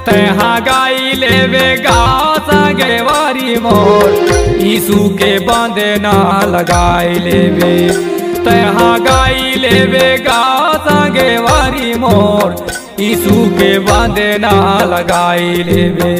तहाँ गाई लेवेगा संगे वारी मोर, यीशु के बांधे ना लगाई लेवे। तहाँ गाई लेवेगा संगे वारी मोर, यीशु के बांधे ना लगाई लेवे।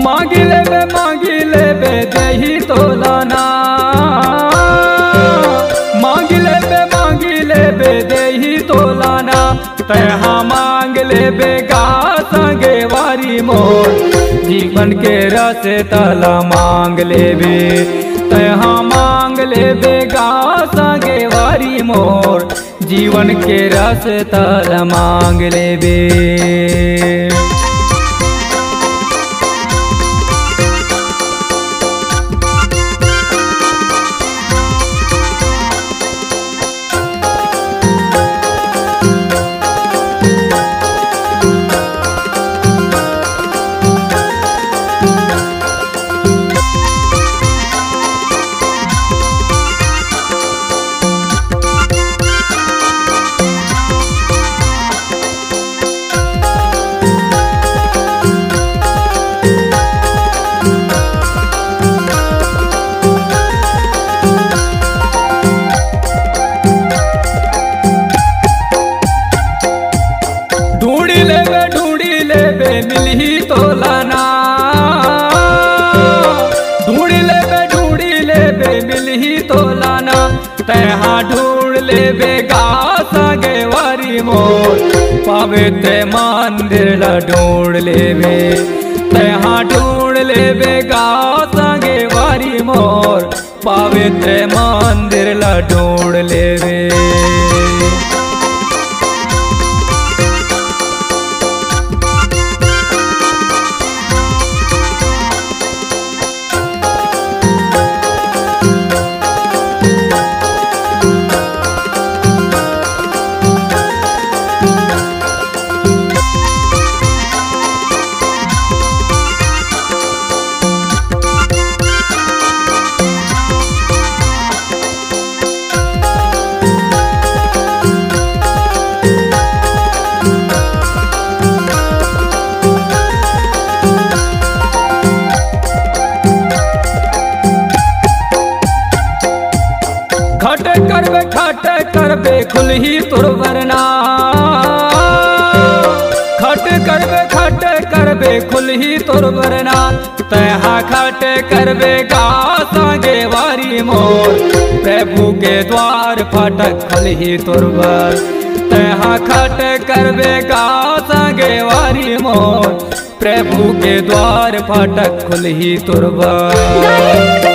मांगी लेबे देही तोलाना, मांगी लेबे देही तोलाना। तहाँ मांग लेबे गा संगे वारी मोर, जीवन के रस तला मांग लेबे। तहाँ मांग लेबे गा संगे वारी मोर, जीवन के रस तला मांग लेबे। ढूंढी लेबे मिलही तोलाना, ढूंढी लेबे मिलही तोलाना। तहाँ ढूंढ लेबे गा संगे वारी मोर, पवित्र मंदिर ला ढूंढ लेबे। तहाँ ढूंढ लेबे गा संगे वारी मोर, पवित्र मंदिर ला ढूंढ लेबे। खट करबे खुलही तोर वरना, खट करबे खुलही तोर वरना। तहाँ खट करबे गा संगे वारी मोर, प्रभु के द्वार फाटक खुलही तोर वर। तहाँ खट करबे गा संगे वारी मोर, प्रभु के द्वार फाटक खुलही तोर वर।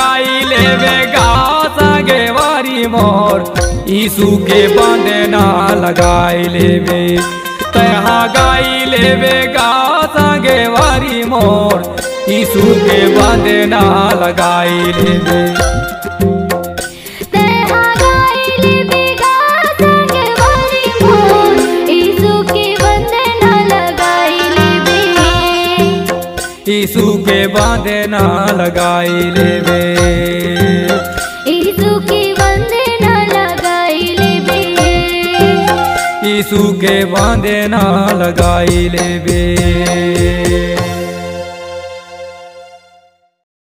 गाई लेवे गा संगे वारी मोर, यीशु के बांधे ना लगाई लेवे। तहा गाई लेवे गा संगे वारी मोर, यीशु के बांधे ना लगाई लेवे। यीशु के बांधे ना लगाई लेवे, यीशु के बांधे ना लगाई लेवे, यीशु के बांधे ना लगाई लेवे।